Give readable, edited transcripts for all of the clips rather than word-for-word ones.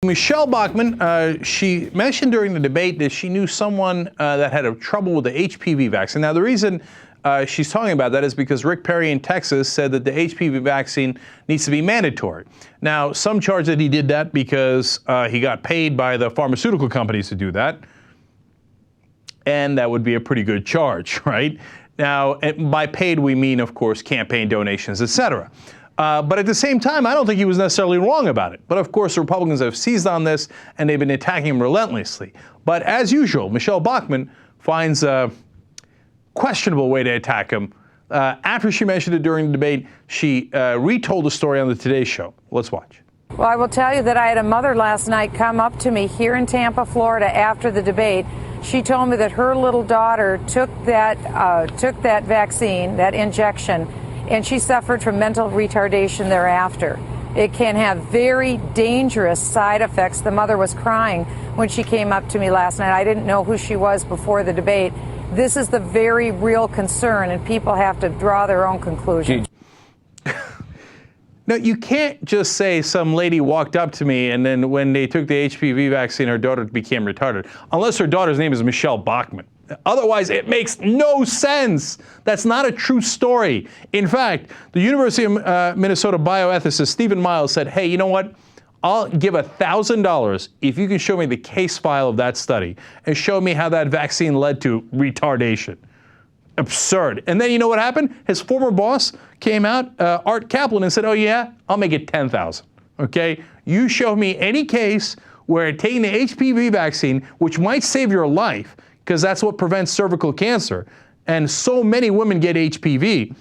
Michele Bachmann, she mentioned during the debate that she knew someone that had trouble with the HPV vaccine. Now, the reason she's talking about that is because Rick Perry in Texas said that the HPV vaccine needs to be mandatory. Now, some charge that he did that because he got paid by the pharmaceutical companies to do that. And that would be a pretty good charge, right? Now, by paid, we mean, of course, campaign donations, etc. But at the same time, I don't think he was necessarily wrong about it. But of course, the Republicans have seized on this, and they've been attacking him relentlessly. But as usual, Michele Bachmann finds a questionable way to attack him. After she mentioned it during the debate, she retold the story on the Today Show. Let's watch. Well, I will tell you that I had a mother last night come up to me here in Tampa, Florida, after the debate. She told me that her little daughter took that vaccine, that injection, and she suffered from mental retardation thereafter. It can have very dangerous side effects. The mother was crying when she came up to me last night. I didn't know who she was before the debate. This is the very real concern, and people have to draw their own conclusions. No, you can't just say some lady walked up to me and then when they took the HPV vaccine, her daughter became retarded, unless her daughter's name is Michele Bachmann. Otherwise, it makes no sense. That's not a true story. In fact, the University of Minnesota bioethicist Stephen Miles said, hey, you know what? I'll give $1,000 if you can show me the case file of that study and show me how that vaccine led to retardation. Absurd. And then you know what happened? His former boss came out, Art Kaplan, and said, oh yeah, I'll make it $10,000. Okay? You show me any case where taking the HPV vaccine, which might save your life, because that's what prevents cervical cancer, and so many women get HPV,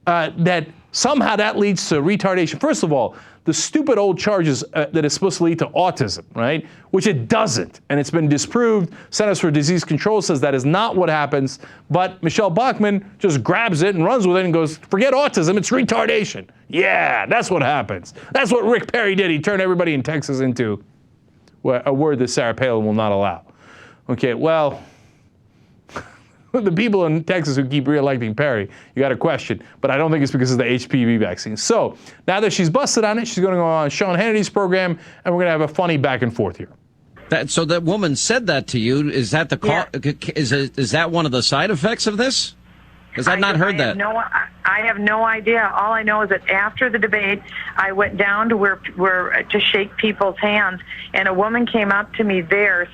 that somehow that leads to retardation. First of all, the stupid old charges that it's supposed to lead to autism, right? Which it doesn't, and it's been disproved. Centers for Disease Control says that is not what happens, but Michele Bachmann just grabs it and runs with it and goes, forget autism, it's retardation. Yeah, that's what happens. That's what Rick Perry did. He turned everybody in Texas into a word that Sarah Palin will not allow. Okay, well, the people in Texas who keep re-electing Perry, you got a question, but I don't think it's because of the HPV vaccine. So now that she's busted on it, she's going to go on Sean Hannity's program, and we're going to have a funny back and forth here. So that woman said that to you. Is that the is that one of the side effects of this? Because I've not heard that. I have no idea. All I know is that after the debate, I went down to where to shake people's hands, and a woman came up to me there.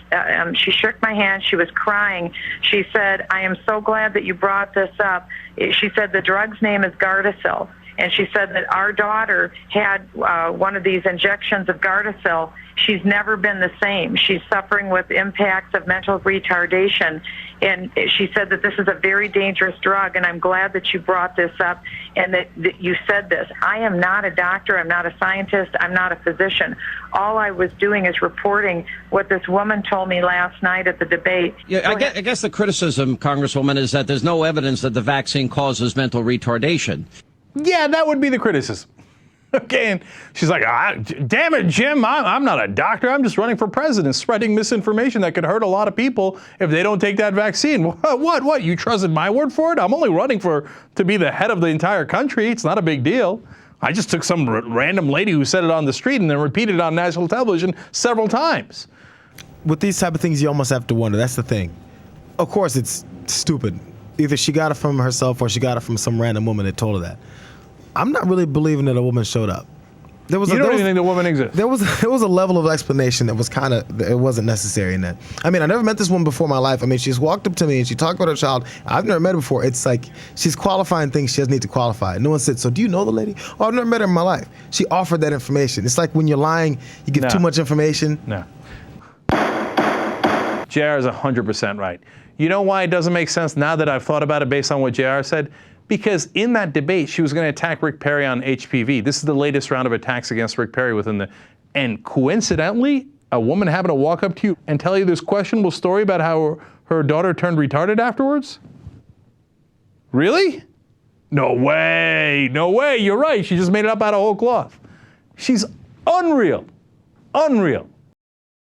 She shook my hand. She was crying. She said, I am so glad that you brought this up. She said the drug's name is Gardasil, and she said that our daughter had one of these injections of Gardasil. She's never been the same. She's suffering with impacts of mental retardation. And she said that this is a very dangerous drug, and I'm glad that you brought this up and that you said this. I am not a doctor. I'm not a scientist. I'm not a physician. All I was doing is reporting what this woman told me last night at the debate. Yeah, I guess the criticism, Congresswoman, is that there's no evidence that the vaccine causes mental retardation. Yeah, that would be the criticism. Okay, and she's like, damn it, Jim, I'm not a doctor. I'm just running for president, spreading misinformation that could hurt a lot of people if they don't take that vaccine. What? You trusted my word for it? I'm only running to be the head of the entire country. It's not a big deal. I just took some random lady who said it on the street and then repeated it on national television several times. With these type of things, you almost have to wonder. That's the thing. Of course, it's stupid. Either she got it from herself or she got it from some random woman that told her that. I'm not really believing that a woman showed up. You don't even think the woman exists? There was a level of explanation that was it wasn't necessary in that. I mean, I never met this woman before in my life. I mean, she just walked up to me and she talked about her child. I've never met her before. It's like she's qualifying things she doesn't need to qualify. No one said, so do you know the lady? Oh, I've never met her in my life. She offered that information. It's like when you're lying, you give too much information. No. JR is 100% right. You know why it doesn't make sense now that I've thought about it based on what JR said? Because in that debate, she was going to attack Rick Perry on HPV. This is the latest round of attacks against Rick Perry and coincidentally, a woman happened to walk up to you and tell you this questionable story about how her daughter turned retarded afterwards? Really? No way, no way, you're right. She just made it up out of whole cloth. She's unreal, unreal.